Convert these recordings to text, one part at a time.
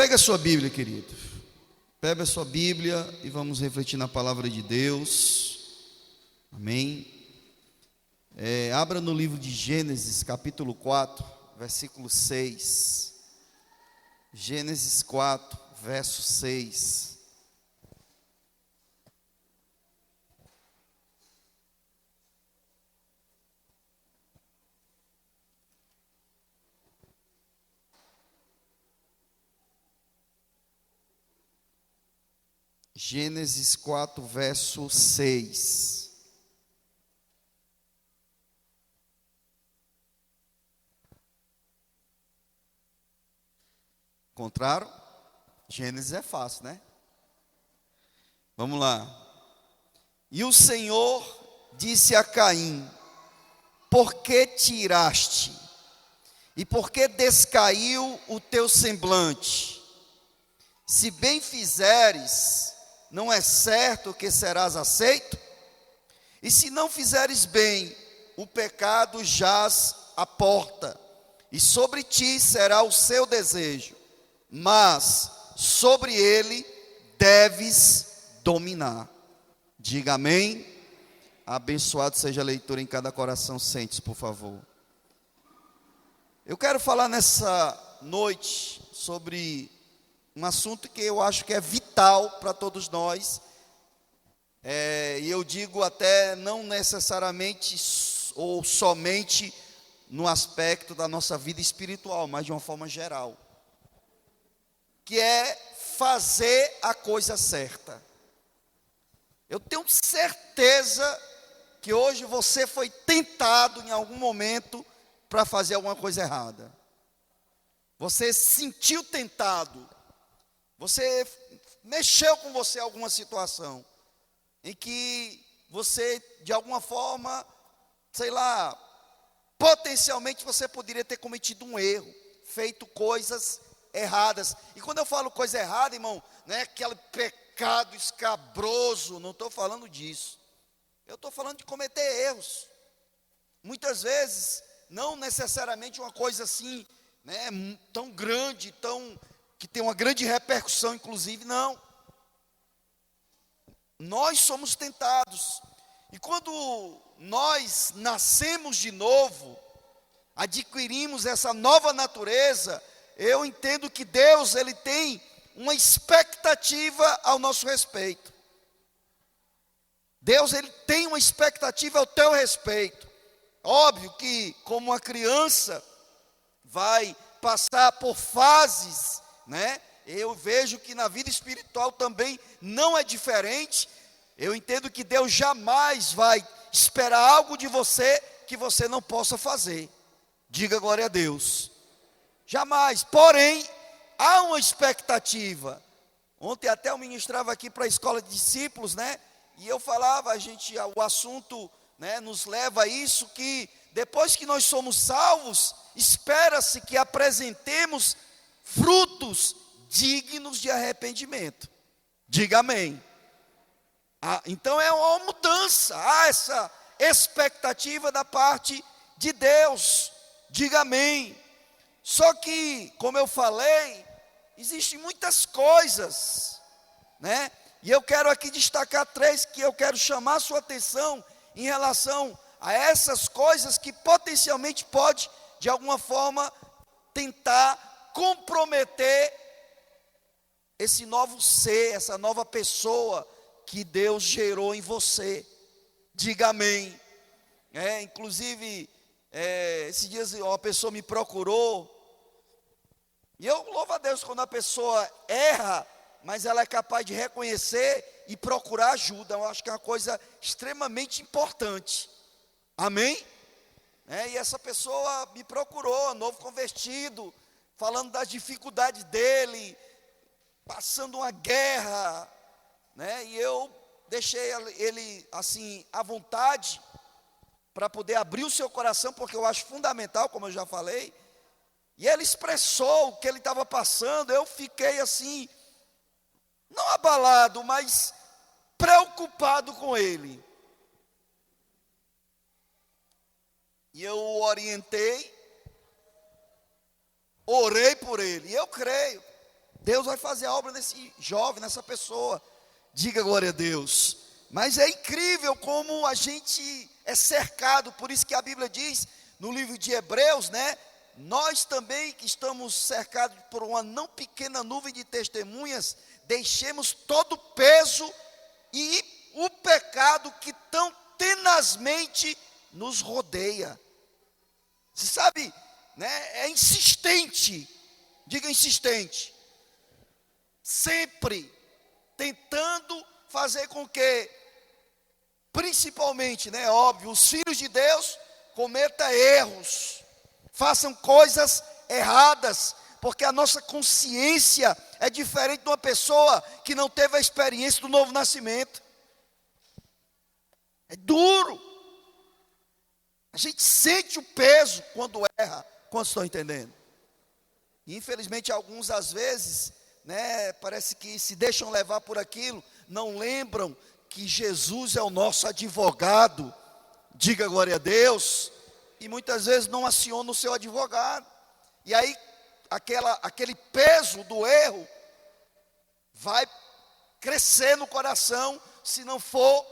Pega a sua Bíblia, querido. Pega a sua Bíblia e vamos refletir na palavra de Deus. Amém. Abra no livro de Gênesis, capítulo 4, versículo 6. Gênesis 4, verso 6. Gênesis 4, verso 6. Encontraram? Gênesis é fácil, né? Vamos lá. E o Senhor disse a Caim: por que tiraste? E por que descaiu o teu semblante? Se bem fizeres, não é certo que serás aceito? E se não fizeres bem, o pecado jaz à porta, e sobre ti será o seu desejo, mas sobre ele deves dominar. Diga amém. Abençoado seja a leitura em cada coração. Sente-se, por favor. Eu quero falar nessa noite sobre um assunto que eu acho que é vital para todos nós, e eu digo até não necessariamente ou somente no aspecto da nossa vida espiritual, mas de uma forma geral, que é fazer a coisa certa. Eu tenho certeza que hoje você foi tentado em algum momento para fazer alguma coisa errada. Você se sentiu tentado. Você mexeu com você em alguma situação em que você, de alguma forma, sei lá, potencialmente você poderia ter cometido um erro, feito coisas erradas. E quando eu falo coisa errada, irmão, não é aquele pecado escabroso, não estou falando disso. Eu estou falando de cometer erros. Muitas vezes, não necessariamente uma coisa assim, né, tão grande, que tem uma grande repercussão, inclusive, não. Nós somos tentados. E quando nós nascemos de novo, adquirimos essa nova natureza, eu entendo que Deus, Ele tem uma expectativa ao nosso respeito. Deus, Ele tem uma expectativa ao teu respeito. Óbvio que, como uma criança vai passar por fases, né? Eu vejo que na vida espiritual também não é diferente. Eu entendo que Deus jamais vai esperar algo de você que você não possa fazer. Diga glória a Deus. Jamais. Porém, há uma expectativa. Ontem até eu ministrava aqui para a escola de discípulos, né? E eu falava, o assunto, né, nos leva a isso, que depois que nós somos salvos, espera-se que apresentemos frutos dignos de arrependimento. Diga amém. Então é uma mudança, há essa expectativa da parte de Deus. Diga amém. Só que, como eu falei, existem muitas coisas, né? E eu quero aqui destacar 3 que eu quero chamar a sua atenção em relação a essas coisas que potencialmente pode, de alguma forma, tentar comprometer esse novo ser, essa nova pessoa que Deus gerou em você. Diga amém. Inclusive, esses dias uma pessoa me procurou, e eu louvo a Deus quando a pessoa erra, mas ela é capaz de reconhecer e procurar ajuda. Eu acho que é uma coisa extremamente importante. Amém? E essa pessoa me procurou, novo convertido, falando das dificuldades dele, passando uma guerra, né? E eu deixei ele assim à vontade para poder abrir o seu coração, porque eu acho fundamental, como eu já falei. E ele expressou o que ele estava passando. Eu fiquei assim, não abalado, mas preocupado com ele. E eu o orientei, orei por ele. E eu creio Deus vai fazer a obra nesse jovem, nessa pessoa. Diga glória a Deus. Mas é incrível como a gente é cercado, por isso que a Bíblia diz no livro de Hebreus, né? Nós também que estamos cercados por uma não pequena nuvem de testemunhas, deixemos todo o peso e o pecado que tão tenazmente nos rodeia. Você sabe, né? É insistente, diga insistente, sempre tentando fazer com que, principalmente, né, óbvio, os filhos de Deus cometam erros, façam coisas erradas, porque a nossa consciência é diferente de uma pessoa que não teve a experiência do novo nascimento. É duro. A gente sente o peso quando erra. Quantos estão entendendo? E infelizmente alguns às vezes, né, parece que se deixam levar por aquilo, não lembram que Jesus é o nosso advogado. Diga glória a Deus. E muitas vezes não aciona o seu advogado. E aí aquele peso do erro vai crescer no coração se não for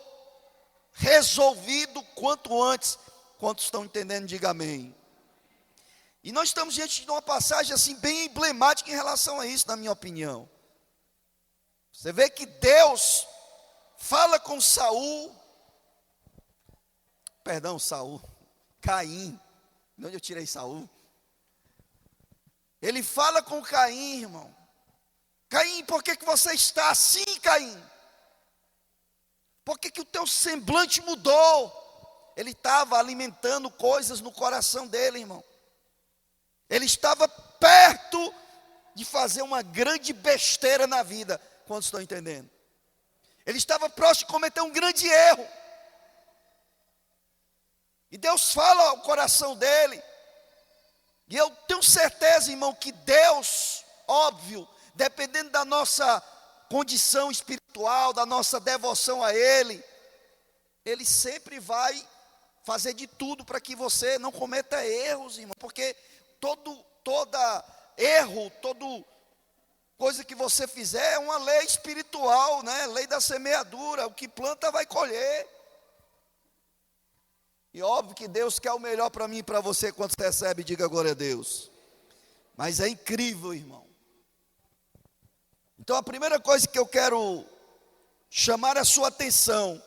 resolvido quanto antes. Quantos estão entendendo, diga amém. E nós estamos diante de uma passagem assim bem emblemática em relação a isso, na minha opinião. Você vê que Deus fala com Caim, de onde eu tirei Saul? Ele fala com Caim, irmão. Caim, por que você está assim, Caim? Por que o teu semblante mudou? Ele estava alimentando coisas no coração dele, irmão. Ele estava perto de fazer uma grande besteira na vida. Quantos estão entendendo? Ele estava próximo de cometer um grande erro. E Deus fala ao coração dele. E eu tenho certeza, irmão, que Deus, óbvio, dependendo da nossa condição espiritual, da nossa devoção a Ele, Ele sempre vai fazer de tudo para que você não cometa erros, irmão. Porque toda erro, toda coisa que você fizer é uma lei espiritual, né? Lei da semeadura. O que planta vai colher. E óbvio que Deus quer o melhor para mim e para você. Quando você recebe, diga glória a Deus. Mas é incrível, irmão. Então a primeira coisa que eu quero chamar a sua atenção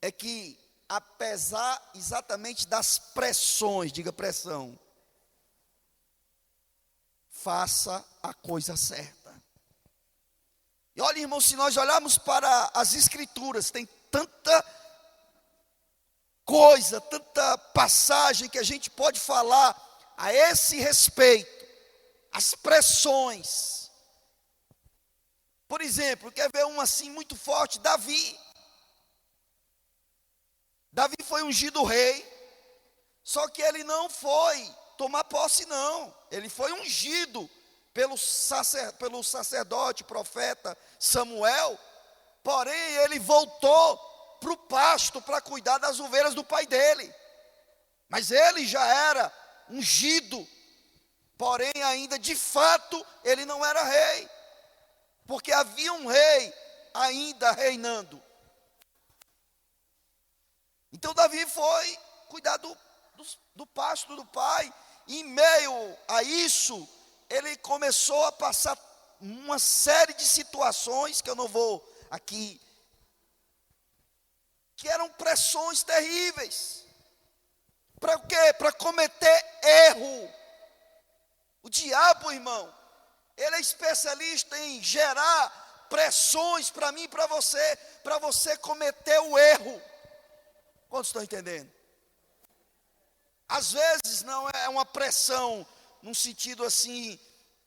é que, apesar exatamente das pressões, diga pressão, faça a coisa certa. E olha, irmão, se nós olharmos para as Escrituras, tem tanta coisa, tanta passagem que a gente pode falar a esse respeito, as pressões. Por exemplo, quer ver um assim muito forte? Davi foi ungido rei, só que ele não foi tomar posse não, ele foi ungido pelo sacerdote, profeta Samuel, porém ele voltou para o pasto para cuidar das ovelhas do pai dele, mas ele já era ungido, porém ainda de fato ele não era rei, porque havia um rei ainda reinando. Então Davi foi cuidar do pasto do pai, e em meio a isso, ele começou a passar uma série de situações, que eu não vou aqui, que eram pressões terríveis. Para o quê? Para cometer erro. O diabo, irmão, ele é especialista em gerar pressões para mim e para você cometer o erro. Quantos estão entendendo? Às vezes não é uma pressão num sentido assim,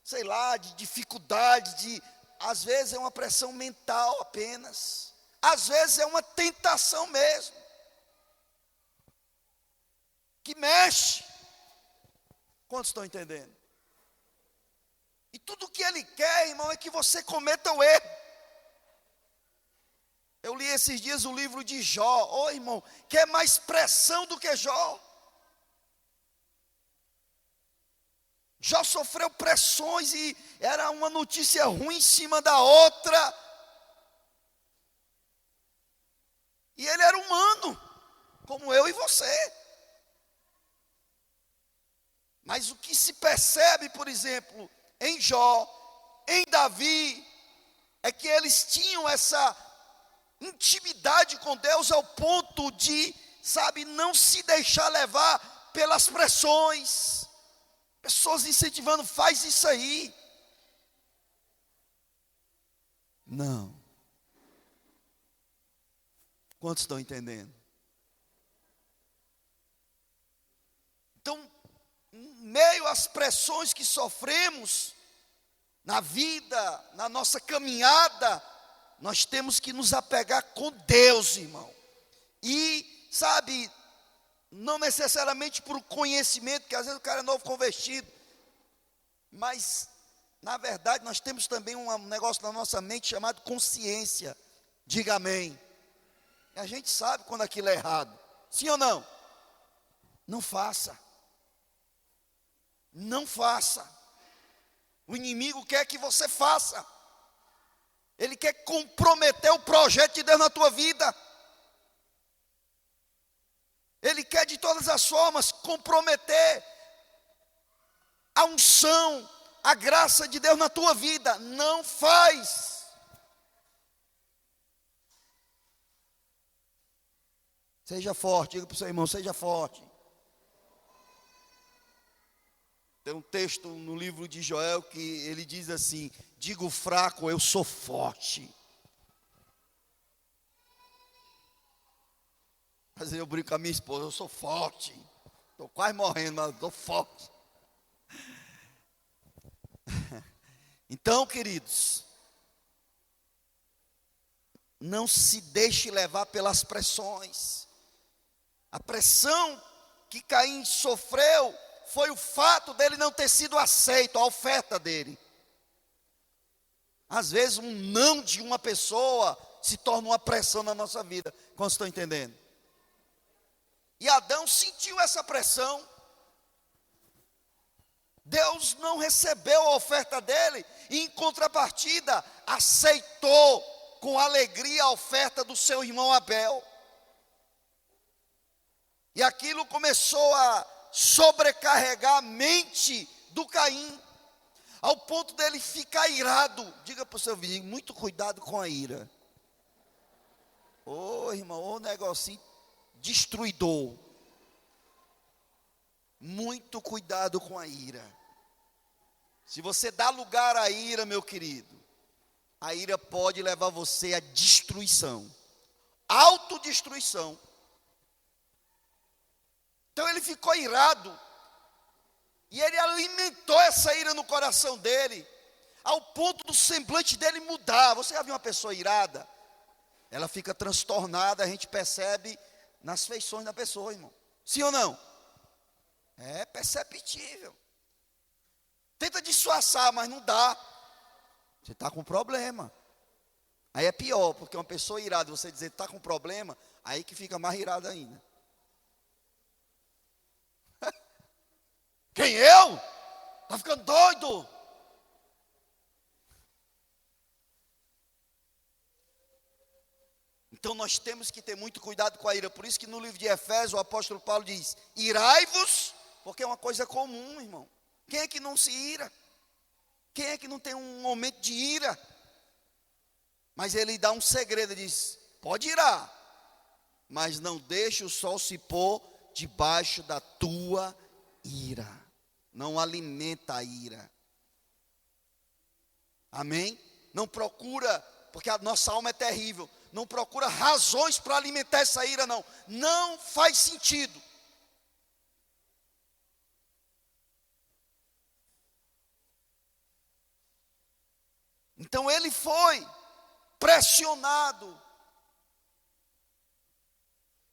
sei lá, de dificuldade, às vezes é uma pressão mental apenas. Às vezes é uma tentação mesmo, que mexe. Quantos estão entendendo? E tudo que ele quer, irmão, é que você cometa o erro. Eu li esses dias o livro de Jó. Irmão, quer mais pressão do que Jó? Jó sofreu pressões e era uma notícia ruim em cima da outra. E ele era humano, como eu e você. Mas o que se percebe, por exemplo, em Jó, em Davi, é que eles tinham essa intimidade com Deus ao ponto de, não se deixar levar pelas pressões. Pessoas incentivando, faz isso aí. Não. Quantos estão entendendo? Então, em meio às pressões que sofremos na vida, na nossa caminhada, nós temos que nos apegar com Deus, irmão. E, não necessariamente por conhecimento, porque às vezes o cara é novo convertido, mas, na verdade, nós temos também um negócio na nossa mente chamado consciência. Diga amém. E a gente sabe quando aquilo é errado. Sim ou não? Não faça. Não faça. O inimigo quer que você faça. Ele quer comprometer o projeto de Deus na tua vida. Ele quer de todas as formas comprometer a unção, a graça de Deus na tua vida. Não faz. Seja forte, diga para o seu irmão, seja forte. Tem um texto no livro de Joel que ele diz assim: digo fraco, eu sou forte. Mas eu brinco com a minha esposa, eu sou forte. Estou quase morrendo, mas estou forte. Então, queridos, não se deixe levar pelas pressões. A pressão que Caim sofreu foi o fato dele não ter sido aceito, a oferta dele. Às vezes um não de uma pessoa se torna uma pressão na nossa vida. Quantos estão entendendo? E Adão sentiu essa pressão. Deus não recebeu a oferta dele e, em contrapartida, aceitou com alegria a oferta do seu irmão Abel. E aquilo começou a sobrecarregar a mente do Caim, ao ponto dele ficar irado. Diga para o seu vizinho, muito cuidado com a ira. Irmão, negocinho destruidor. Muito cuidado com a ira. Se você dá lugar à ira, meu querido, a ira pode levar você à destruição, autodestruição. Então ele ficou irado, e ele alimentou essa ira no coração dele, ao ponto do semblante dele mudar. Você já viu uma pessoa irada? Ela fica transtornada, a gente percebe nas feições da pessoa, irmão. Sim ou não? É perceptível. Tenta disfarçar, mas não dá. Você está com problema. Aí é pior, porque uma pessoa irada, você dizer que está com problema, aí que fica mais irada ainda. Quem, eu? Está ficando doido? Então nós temos que ter muito cuidado com a ira. Por isso que no livro de Efésios o apóstolo Paulo diz: irai-vos, porque é uma coisa comum, irmão. Quem é que não se ira? Quem é que não tem um momento de ira? Mas ele dá um segredo, ele diz: pode irar, mas não deixe o sol se pôr debaixo da tua ira. Não alimenta a ira. Amém? Não procura, porque a nossa alma é terrível. Não procura razões para alimentar essa ira, não. Não faz sentido. Então ele foi pressionado.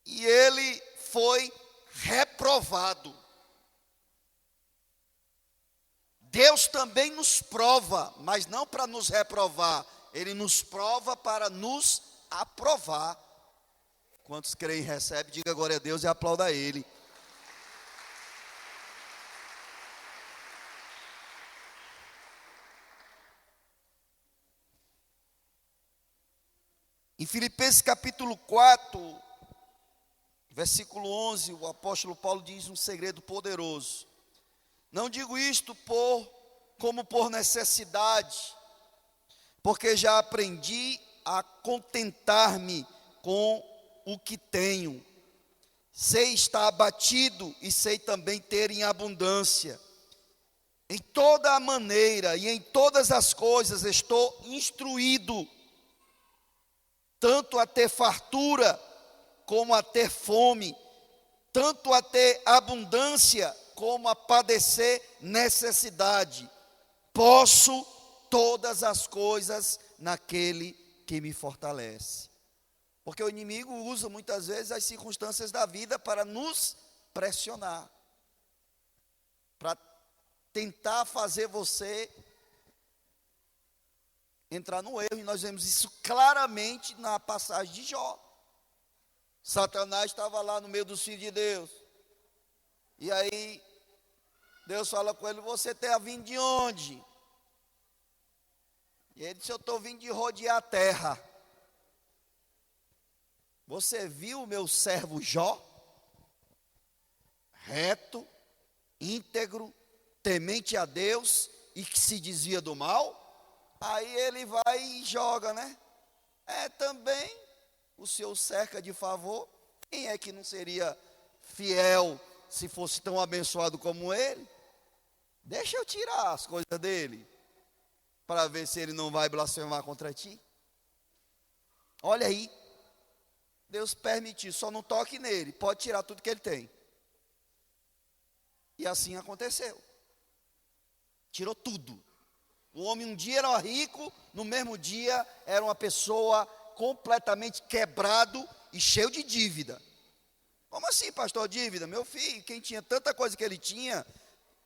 E ele foi reprovado. Deus também nos prova, mas não para nos reprovar. Ele nos prova para nos aprovar. Quantos creem e recebem, diga glória a Deus e aplauda Ele. Em Filipenses capítulo 4, versículo 11, o apóstolo Paulo diz um segredo poderoso. Não digo isto como por necessidade, porque já aprendi a contentar-me com o que tenho. Sei estar abatido e sei também ter em abundância. Em toda a maneira e em todas as coisas estou instruído, tanto a ter fartura como a ter fome, tanto a ter abundância como a padecer necessidade. Posso todas as coisas naquele que me fortalece. Porque o inimigo usa muitas vezes as circunstâncias da vida para nos pressionar, para tentar fazer você entrar no erro, e nós vemos isso claramente na passagem de Jó. Satanás estava lá no meio dos filhos de Deus, e aí Deus fala com ele: você tem vindo de onde? E ele disse: eu estou vindo de rodear a terra. Você viu o meu servo Jó? Reto, íntegro, temente a Deus e que se desvia do mal. Aí ele vai e joga, né? Também o Senhor cerca de favor. Quem é que não seria fiel se fosse tão abençoado como ele? Deixa eu tirar as coisas dele, para ver se ele não vai blasfemar contra ti. Olha aí, Deus permitiu, só não toque nele, pode tirar tudo que ele tem. E assim aconteceu. Tirou tudo. O homem um dia era rico, no mesmo dia era uma pessoa completamente quebrado e cheio de dívida. Como assim, pastor, dívida? Meu filho, quem tinha tanta coisa que ele tinha,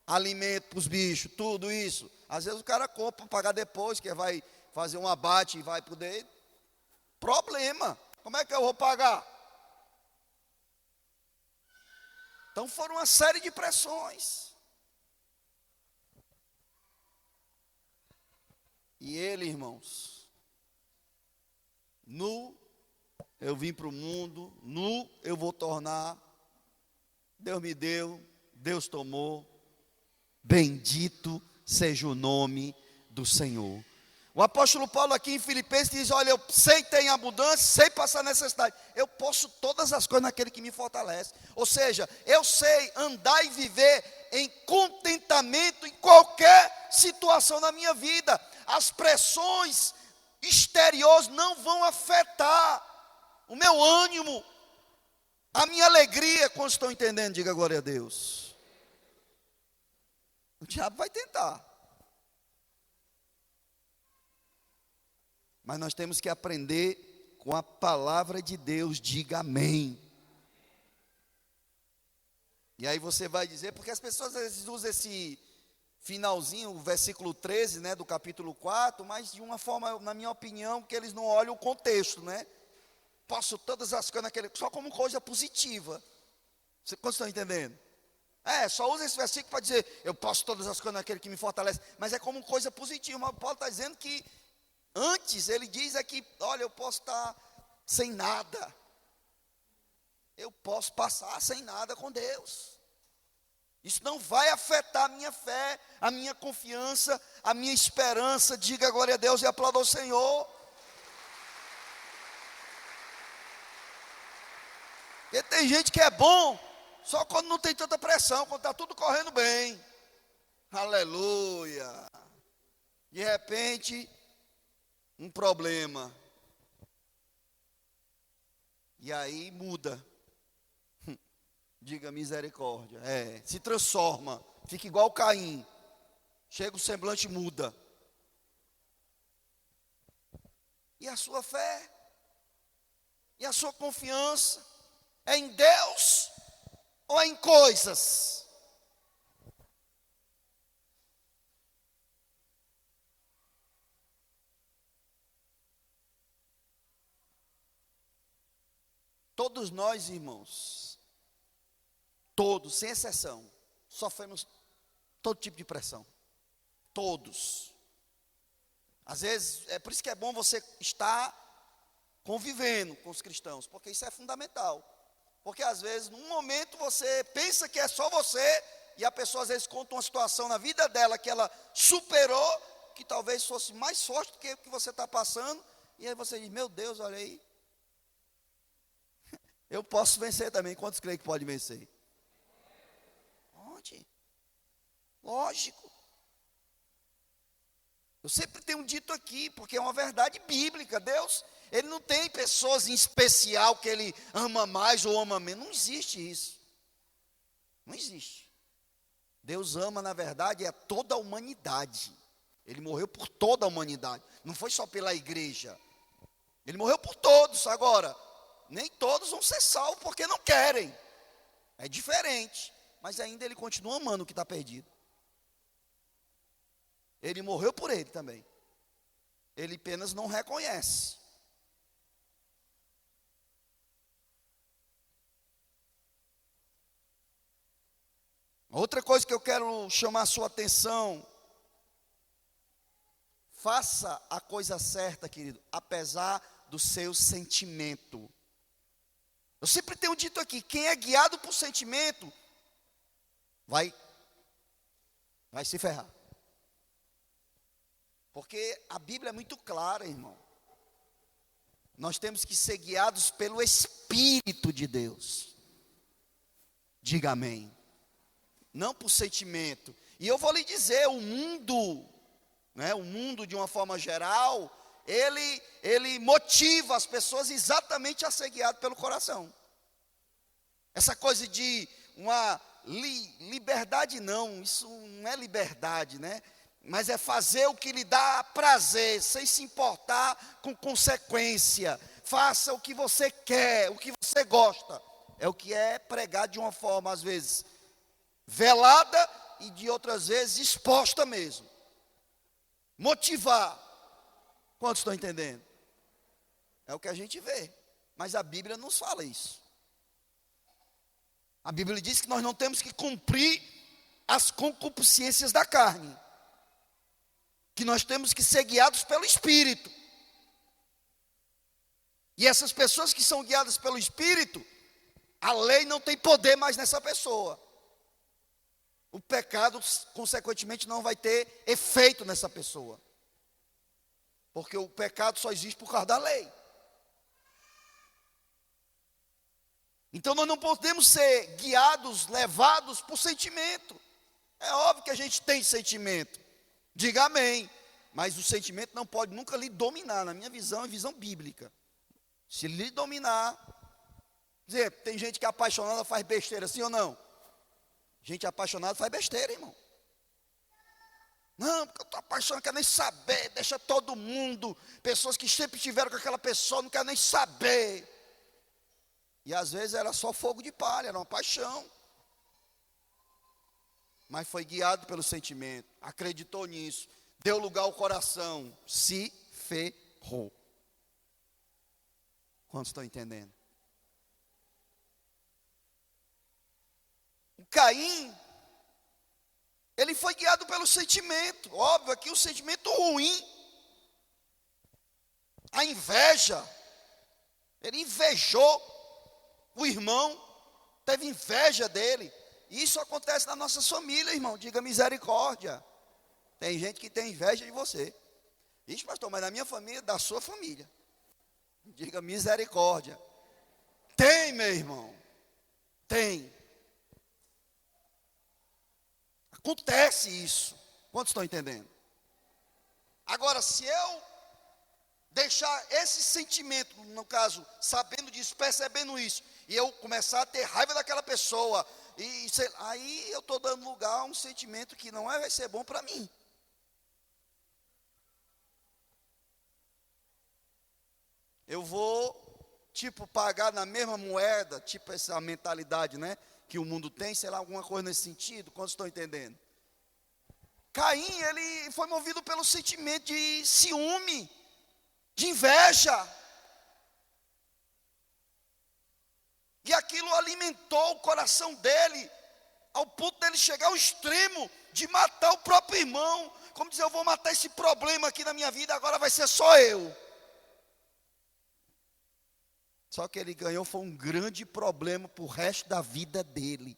alimento para os bichos, tudo isso, às vezes o cara compra para pagar depois, que vai fazer um abate e vai poder. Problema, como é que eu vou pagar? Então foram uma série de pressões. E ele, irmãos, nu eu vim para o mundo, nu eu vou tornar. Deus me deu, Deus tomou. Bendito seja o nome do Senhor. O apóstolo Paulo aqui em Filipenses diz: olha, eu sei ter em abundância, sei passar necessidade. Eu posso todas as coisas naquele que me fortalece. Ou seja, eu sei andar e viver em contentamento em qualquer situação na minha vida. As pressões exteriores não vão afetar o meu ânimo, a minha alegria. Quando estão entendendo, diga glória a Deus. O diabo vai tentar, mas nós temos que aprender com a palavra de Deus. Diga amém. E aí você vai dizer, porque as pessoas às vezes usam esse finalzinho, o versículo 13, né, do capítulo 4, mas de uma forma, na minha opinião, que eles não olham o contexto, né? Posso todas as coisas naquele, só como coisa positiva. Quantos estão entendendo? Só usa esse versículo para dizer, eu posso todas as coisas naquele que me fortalece, mas é como coisa positiva. Mas Paulo está dizendo que antes ele diz aqui: olha, eu posso estar sem nada, eu posso passar sem nada com Deus. Isso não vai afetar a minha fé, a minha confiança, a minha esperança. Diga glória a Deus e aplauda o Senhor. Porque tem gente que é bom só quando não tem tanta pressão, quando está tudo correndo bem. Aleluia. De repente, um problema. E aí muda. Diga misericórdia. Se transforma. Fica igual Caim. Chega o semblante, muda. E a sua fé? E a sua confiança? É em Deus ou é em coisas? Todos nós, irmãos, todos, sem exceção, sofremos todo tipo de pressão. Todos. Às vezes, é por isso que é bom você estar convivendo com os cristãos, porque isso é fundamental. Porque às vezes, num momento, você pensa que é só você, e a pessoa às vezes conta uma situação na vida dela que ela superou, que talvez fosse mais forte do que o que você está passando, e aí você diz, meu Deus, olha aí, eu posso vencer também. Quantos creem que pode vencer? Pode. Lógico. Eu sempre tenho dito aqui, porque é uma verdade bíblica. Deus, Ele não tem pessoas em especial que Ele ama mais ou ama menos. Não existe isso. Não existe. Deus ama, na verdade, toda a humanidade. Ele morreu por toda a humanidade. Não foi só pela igreja. Ele morreu por todos. Agora, nem todos vão ser salvos porque não querem. É diferente. Mas ainda Ele continua amando o que está perdido. Ele morreu por ele também. Ele apenas não reconhece. Outra coisa que eu quero chamar a sua atenção. Faça a coisa certa, querido, apesar do seu sentimento. Eu sempre tenho dito aqui, quem é guiado por sentimento, vai se ferrar. Porque a Bíblia é muito clara, irmão. Nós temos que ser guiados pelo Espírito de Deus. Diga amém. Não por sentimento. E eu vou lhe dizer, o mundo, o mundo de uma forma geral, ele motiva as pessoas exatamente a ser guiado pelo coração. Essa coisa de uma liberdade não, isso não é liberdade, mas é fazer o que lhe dá prazer, sem se importar com consequência. Faça o que você quer, o que você gosta. É o que é pregado de uma forma, às vezes, velada e de outras vezes exposta mesmo. Motivar. Quantos estão entendendo? É o que a gente vê. Mas a Bíblia nos fala isso. A Bíblia diz que nós não temos que cumprir as concupiscências da carne. Que nós temos que ser guiados pelo Espírito. E essas pessoas que são guiadas pelo Espírito, a lei não tem poder mais nessa pessoa. O pecado, consequentemente, não vai ter efeito nessa pessoa. Porque o pecado só existe por causa da lei. Então nós não podemos ser guiados, levados por sentimento. É óbvio que a gente tem sentimento. Diga amém. Mas o sentimento não pode nunca lhe dominar. Na minha visão, é visão bíblica. Se lhe dominar, dizer, tem gente que é apaixonada faz besteira, sim ou não? Gente apaixonada faz besteira, irmão. Não, porque eu estou apaixonado, não quero nem saber, deixa todo mundo. Pessoas que sempre estiveram com aquela pessoa, não quero nem saber. E às vezes era só fogo de palha, era uma paixão. Mas foi guiado pelo sentimento, acreditou nisso, deu lugar ao coração, se ferrou. Quantos estão entendendo? O Caim, ele foi guiado pelo sentimento. Óbvio, aqui o sentimento ruim, a inveja. Ele invejou o irmão, teve inveja dele. Isso acontece na nossa família, irmão. Diga misericórdia. Tem gente que tem inveja de você. Ixi, pastor, mas na minha família, da sua família. Diga misericórdia. Tem, meu irmão. Tem. Acontece isso. Quantos estão entendendo? Agora, se eu deixar esse sentimento, no caso, sabendo disso, percebendo isso, e eu começar a ter raiva daquela pessoa, aí eu estou dando lugar a um sentimento que não vai ser bom para mim. Eu vou, pagar na mesma moeda, essa mentalidade, que o mundo tem, sei lá, alguma coisa nesse sentido. Quantos estão entendendo? Caim, ele foi movido pelo sentimento de ciúme, de inveja. E aquilo alimentou o coração dele, ao ponto dele chegar ao extremo de matar o próprio irmão. Como dizer, eu vou matar esse problema aqui na minha vida, agora vai ser só eu. Só que ele ganhou foi um grande problema para o resto da vida dele.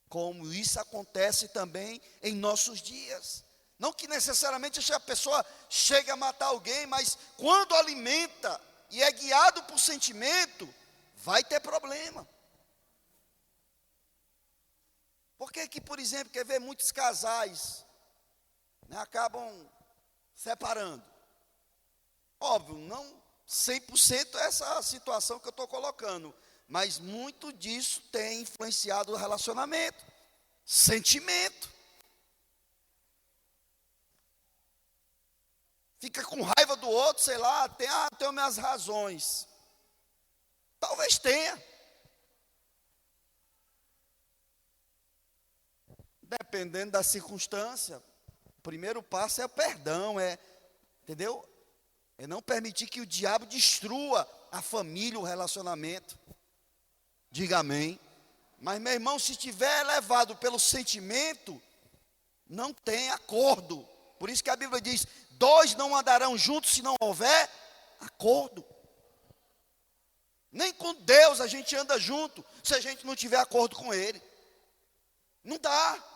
Como isso acontece também em nossos dias. Não que necessariamente a pessoa chegue a matar alguém, mas quando alimenta e é guiado por sentimento, vai ter problema. Por que, por exemplo, quer ver muitos casais, né, acabam separando? Óbvio, não 100% essa situação que eu estou colocando, mas muito disso tem influenciado o relacionamento, sentimento. Fica com raiva do outro, sei lá, tenho minhas razões. Talvez tenha. Dependendo da circunstância, o primeiro passo é o perdão, entendeu? É não permitir que o diabo destrua a família, o relacionamento. Diga amém. Mas, meu irmão, se estiver levado pelo sentimento, não tem acordo. Por isso que a Bíblia diz: 2 não andarão juntos se não houver acordo. Nem com Deus a gente anda junto se a gente não tiver acordo com Ele. Não dá.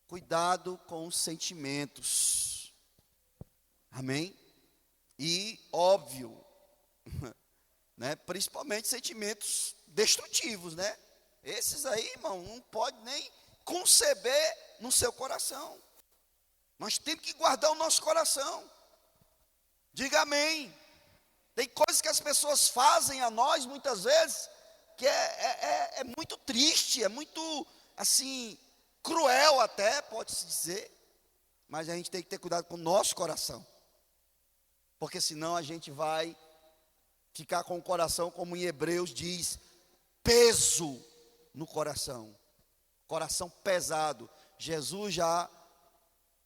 Cuidado com os sentimentos. Amém? E óbvio, né, principalmente sentimentos destrutivos, né? Esses aí, irmão, não pode nem conceber no seu coração. Nós temos que guardar o nosso coração. Diga amém. Tem coisas que as pessoas fazem a nós, muitas vezes, que é muito triste, é muito, assim, cruel até, pode-se dizer. Mas a gente tem que ter cuidado com o nosso coração. Porque senão a gente vai ficar com o coração, como em Hebreus diz, peso no coração. Coração pesado. Jesus já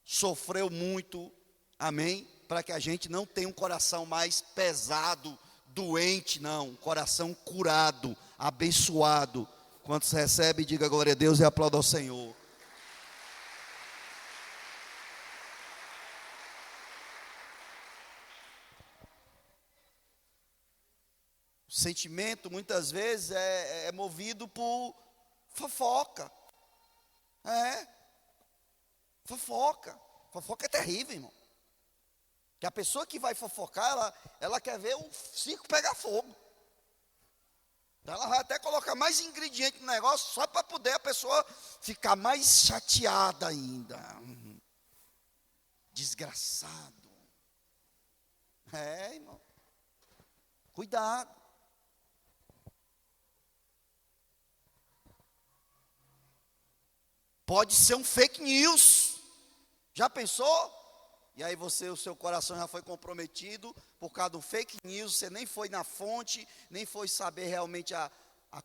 sofreu muito, amém? Para que a gente não tenha um coração mais pesado, doente, não. Um coração curado, abençoado. Quantos recebe, diga glória a Deus e aplauda ao Senhor. O sentimento, muitas vezes, é movido por fofoca. Fofoca. Fofoca é terrível, irmão. Que a pessoa que vai fofocar, ela quer ver o circo pegar fogo. Então ela vai até colocar mais ingrediente no negócio, só para poder a pessoa ficar mais chateada ainda. Desgraçado. Irmão. Cuidado. Pode ser um fake news. Já pensou? E aí o seu coração já foi comprometido por causa do fake news, você nem foi na fonte, nem foi saber realmente a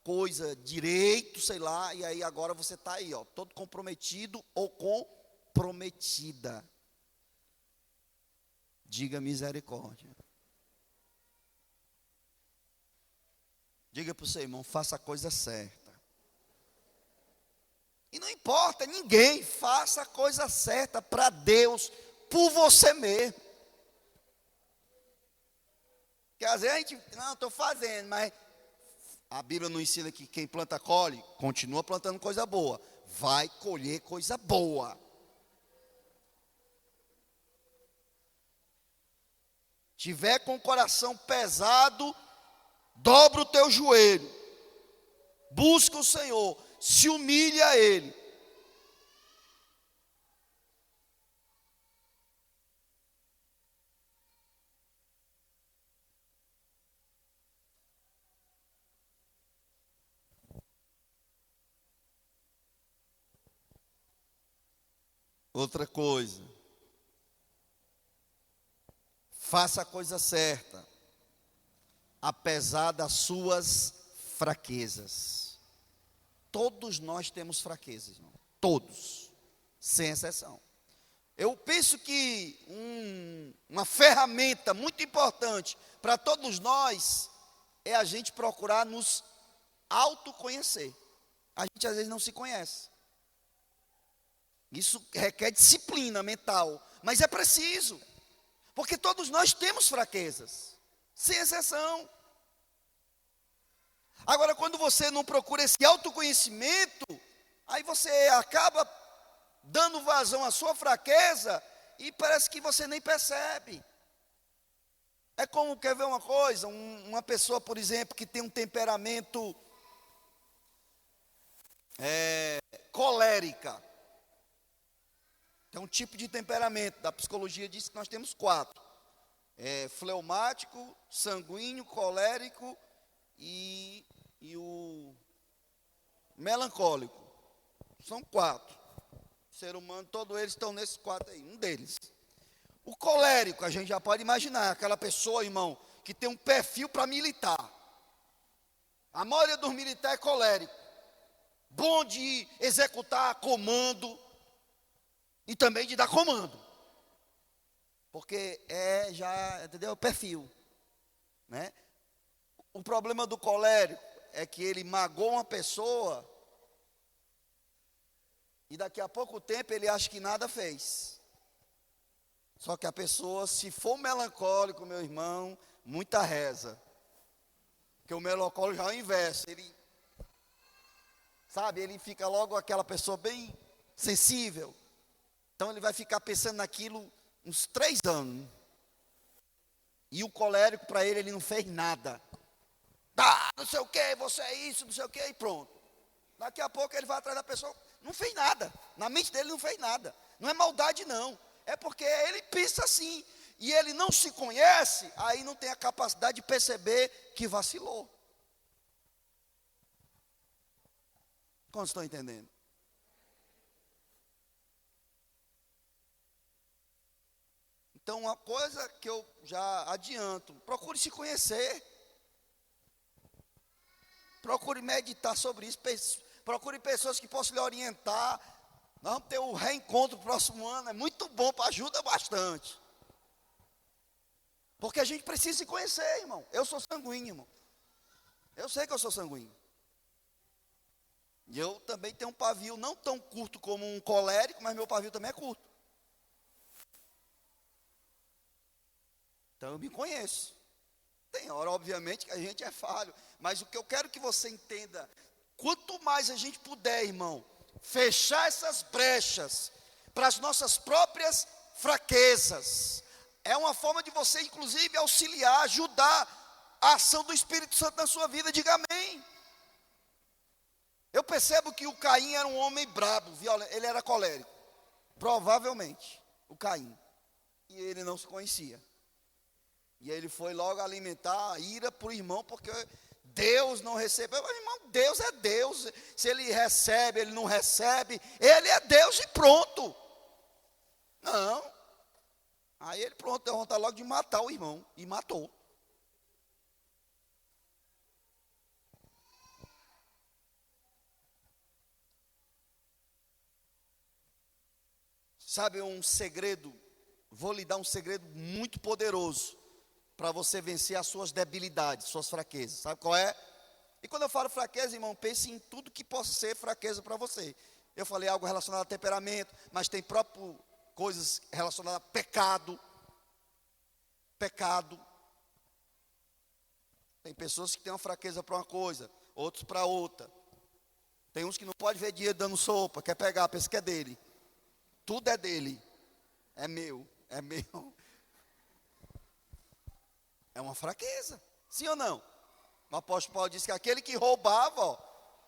coisa direito, sei lá, e aí agora você está aí, ó, todo comprometido ou comprometida. Diga misericórdia. Diga para o seu irmão, faça a coisa certa. E não importa, ninguém, faça a coisa certa para Deus, por você mesmo. Porque às vezes a gente, não, estou fazendo, mas a Bíblia não ensina que quem planta colhe, continua plantando coisa boa, vai colher coisa boa. Tiver com o coração pesado, dobra o teu joelho, busca o Senhor, se humilha a Ele. Outra coisa, faça a coisa certa, apesar das suas fraquezas. Todos nós temos fraquezas, irmão. Todos, sem exceção. Eu penso que uma ferramenta muito importante para todos nós é a gente procurar nos autoconhecer. A gente às vezes não se conhece. Isso requer disciplina mental, mas é preciso, porque todos nós temos fraquezas, sem exceção. Agora, quando você não procura esse autoconhecimento, aí você acaba dando vazão à sua fraqueza e parece que você nem percebe. É como, quer ver uma coisa, uma pessoa, por exemplo, que tem um temperamento colérica. Tem um tipo de temperamento, da psicologia diz que nós temos 4. Fleumático, sanguíneo, colérico e o melancólico. São 4. O ser humano, todos eles estão nesses 4 aí, um deles. O colérico, a gente já pode imaginar, aquela pessoa, irmão, que tem um perfil para militar. A maioria dos militares é colérico. Bom de executar comando e também de dar comando. Porque já, entendeu? O perfil, né? O problema do colérico é que ele magoa uma pessoa e daqui a pouco tempo ele acha que nada fez. Só que a pessoa, se for melancólico, meu irmão, muita reza. Porque o melancólico já é o inverso. Ele, sabe, ele fica logo aquela pessoa bem sensível. Então ele vai ficar pensando naquilo uns 3 anos. E o colérico, para ele não fez nada. Não sei o que, você é isso, não sei o que, e pronto. Daqui a pouco ele vai atrás da pessoa, não fez nada. Na mente dele não fez nada. Não é maldade não. É porque ele pensa assim. E ele não se conhece, aí não tem a capacidade de perceber que vacilou. Como estão entendendo? Então, uma coisa que eu já adianto, procure se conhecer. Procure meditar sobre isso. Procure pessoas que possam lhe orientar. Nós vamos ter o reencontro no próximo ano. É muito bom, ajuda bastante. Porque a gente precisa se conhecer, irmão. Eu sou sanguíneo, irmão. Eu sei que eu sou sanguíneo. E eu também tenho um pavio não tão curto como um colérico, mas meu pavio também é curto. Então eu me conheço. Tem hora, obviamente, que a gente é falho. Mas o que eu quero que você entenda, quanto mais a gente puder, irmão, fechar essas brechas para as nossas próprias fraquezas, é uma forma de você, inclusive, auxiliar, ajudar a ação do Espírito Santo na sua vida. Diga amém. Eu percebo que o Caim era um homem brabo, violento, ele era colérico. Provavelmente, o Caim. E ele não se conhecia. E ele foi logo alimentar a ira para o irmão, porque Deus não recebeu. Mas, irmão, Deus é Deus. Se ele recebe, ele não recebe. Ele é Deus e pronto. Não. Aí ele pronto, deu vontade logo de matar o irmão. E matou. Sabe um segredo? Vou lhe dar um segredo muito poderoso para você vencer as suas debilidades, suas fraquezas. Sabe qual é? E quando eu falo fraqueza, irmão, pense em tudo que possa ser fraqueza para você. Eu falei algo relacionado a temperamento, mas tem próprio coisas relacionadas a pecado. Pecado. Tem pessoas que têm uma fraqueza para uma coisa, outros para outra. Tem uns que não pode ver dinheiro dando sopa, quer pegar, pensa que é dele. Tudo é dele. É meu, é meu. É uma fraqueza, sim ou não? O apóstolo Paulo disse que aquele que roubava, ó,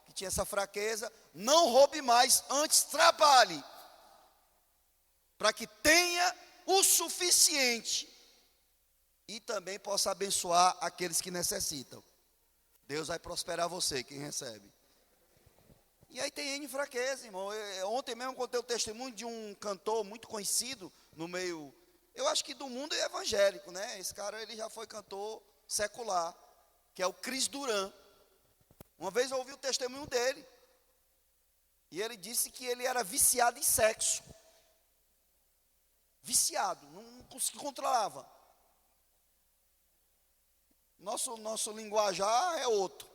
que tinha essa fraqueza, não roube mais, antes trabalhe, para que tenha o suficiente e também possa abençoar aqueles que necessitam. Deus vai prosperar você, quem recebe. E aí tem N fraqueza, irmão. Ontem mesmo contei o testemunho de um cantor muito conhecido no meio, eu acho que do mundo evangélico, né? Esse cara, ele já foi cantor secular, que é o Cris Duran. Uma vez eu ouvi o testemunho dele, e ele disse que ele era viciado em sexo. Viciado, não se controlava. Nosso linguajar é outro.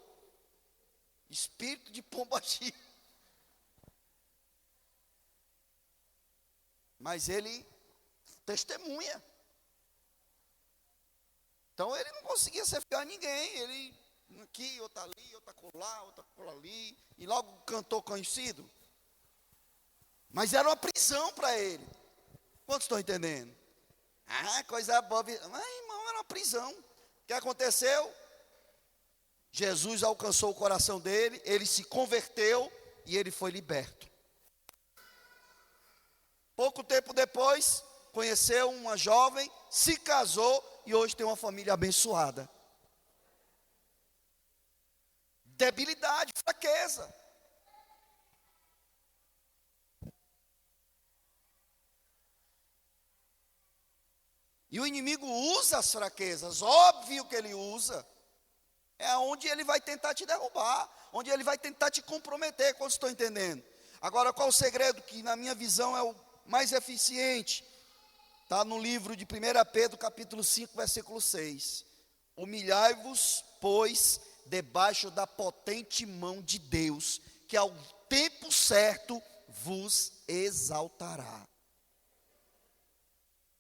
Espírito de pombagira. Mas ele testemunha. Então ele não conseguia ser fiel a ninguém. Ele aqui, outra ali, outra colar, outra colar ali. E logo cantor conhecido. Mas era uma prisão para ele. Quantos estão entendendo? Ah, coisa boa. Mas, irmão, era uma prisão. O que aconteceu? Jesus alcançou o coração dele, ele se converteu e ele foi liberto. Pouco tempo depois, conheceu uma jovem, se casou e hoje tem uma família abençoada. Debilidade, fraqueza. E o inimigo usa as fraquezas, óbvio que ele usa. É onde ele vai tentar te derrubar, onde ele vai tentar te comprometer, quando estou entendendo. Agora, qual o segredo que na minha visão é o mais eficiente? Está no livro de 1 Pedro, capítulo 5, versículo 6. Humilhai-vos, pois, debaixo da potente mão de Deus, que ao tempo certo vos exaltará.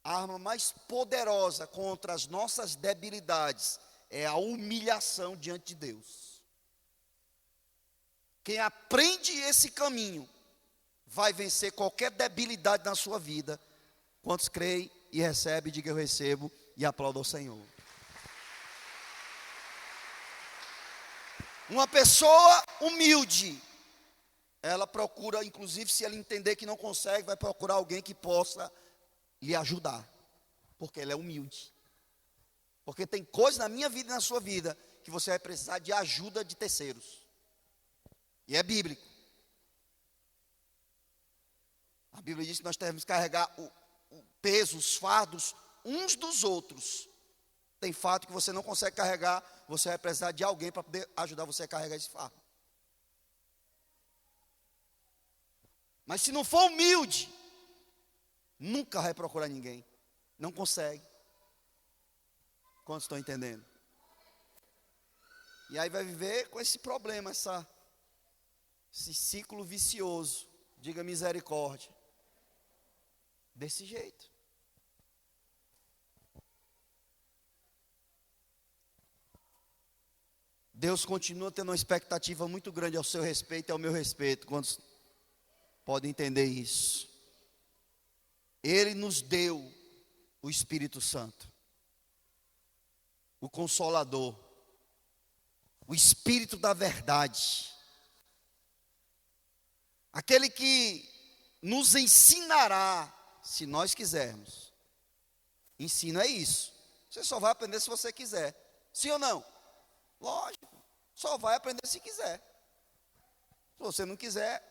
A arma mais poderosa contra as nossas debilidades é a humilhação diante de Deus. Quem aprende esse caminho vai vencer qualquer debilidade na sua vida. Quantos creem e recebem, diga eu recebo e aplauda ao Senhor. Uma pessoa humilde, ela procura, inclusive se ela entender que não consegue, vai procurar alguém que possa lhe ajudar, porque ela é humilde. Porque tem coisas na minha vida e na sua vida que você vai precisar de ajuda de terceiros. E é bíblico. A Bíblia diz que nós devemos carregar o peso, os fardos uns dos outros. Tem fardo que você não consegue carregar, você vai precisar de alguém para poder ajudar você a carregar esse fardo. Mas se não for humilde, nunca vai procurar ninguém. Não consegue. Quantos estão entendendo? E aí vai viver com esse problema, esse ciclo vicioso. Diga misericórdia. Desse jeito. Deus continua tendo uma expectativa muito grande ao seu respeito e ao meu respeito. Quantos podem entender isso? Ele nos deu o Espírito Santo, o Consolador, o Espírito da verdade, aquele que nos ensinará, se nós quisermos. Ensino é isso. Você só vai aprender se você quiser. Sim ou não? Lógico. Só vai aprender se quiser. Se você não quiser,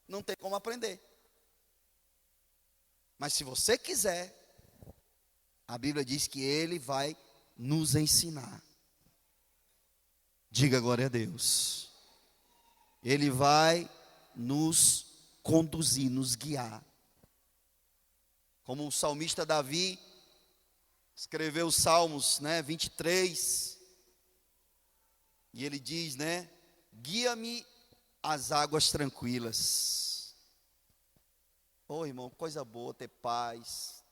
não tem como aprender. Mas se você quiser, a Bíblia diz que Ele vai nos ensinar. Diga glória a Deus. Ele vai nos conduzir, nos guiar. Como o salmista Davi escreveu os Salmos, 23, e ele diz, guia-me às águas tranquilas. Ô irmão, coisa boa ter paz,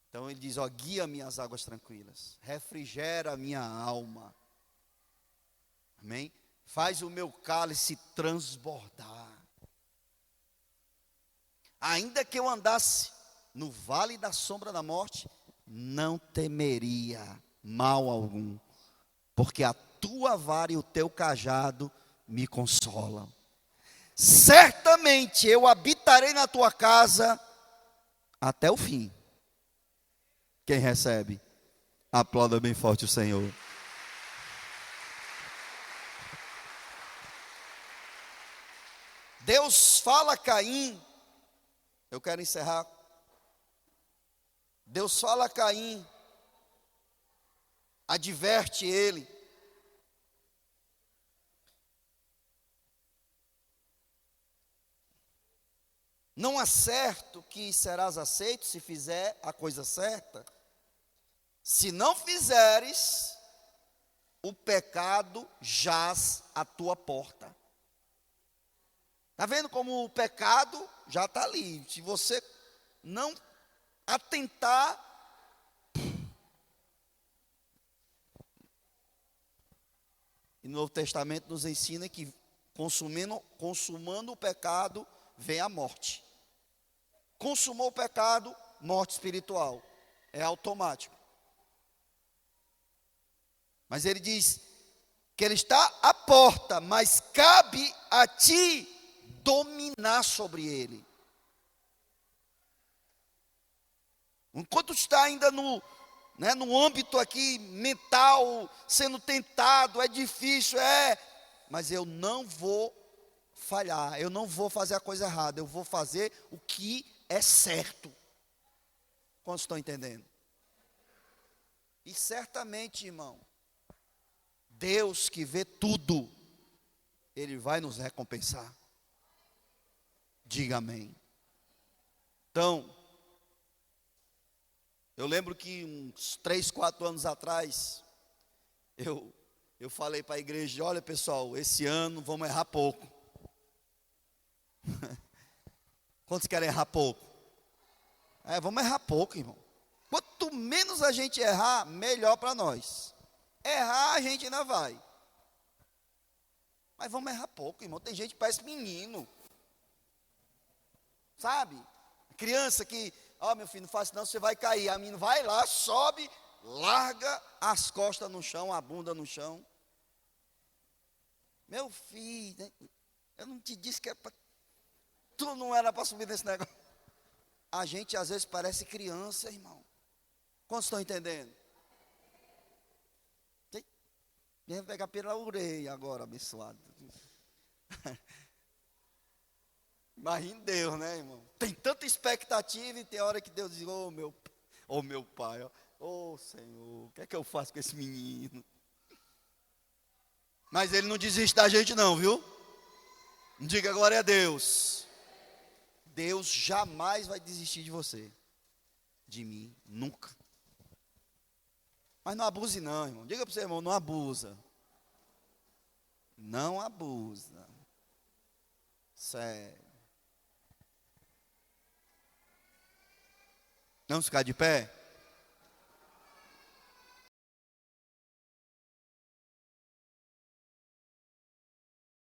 Então ele diz, guia-me às águas tranquilas, refrigera a minha alma, amém? Faz o meu cálice transbordar. Ainda que eu andasse no vale da sombra da morte, não temeria mal algum, porque a tua vara e o teu cajado me consolam. Certamente eu habitarei na tua casa até o fim. Quem recebe, aplauda bem forte o Senhor. Deus fala a Caim, eu quero encerrar. Deus fala a Caim, adverte ele. Não há certo que serás aceito se fizer a coisa certa. Se não fizeres, o pecado jaz à tua porta. Está vendo como o pecado já está ali? Se você não atentar, e no Novo Testamento nos ensina que consumando o pecado, vem a morte. Consumou o pecado, morte espiritual. É automático. Mas ele diz que ele está à porta, mas cabe a ti dominar sobre ele. Enquanto está ainda no âmbito aqui mental, sendo tentado, é difícil, mas eu não vou falhar, eu não vou fazer a coisa errada, eu vou fazer o que é certo. Quantos estão entendendo? E certamente, irmão, Deus que vê tudo, Ele vai nos recompensar. Diga amém. Então, eu lembro que uns 3, 4 anos atrás, eu falei para a igreja, olha pessoal, esse ano vamos errar pouco. Quantos querem errar pouco? Vamos errar pouco, irmão. Quanto menos a gente errar, melhor para nós. Errar a gente ainda vai. Mas vamos errar pouco, irmão. Tem gente que parece menino. Sabe? Criança que, meu filho, não faça não, você vai cair. A menina vai lá, sobe, larga as costas no chão, a bunda no chão. Meu filho, eu não te disse que era para... Tu não era para subir nesse negócio. A gente às vezes parece criança, irmão. Quantos estão entendendo? Vem pegar pela orelha agora, abençoado. Mas em Deus, né, irmão? Tem tanta expectativa e tem hora que Deus diz, meu pai, Senhor, o que é que eu faço com esse menino? Mas ele não desiste da gente não, viu? Diga glória a Deus. Deus jamais vai desistir de você. De mim, nunca. Mas não abuse não, irmão. Diga para o seu irmão, não abusa. Não abusa. Sério. Vamos ficar de pé?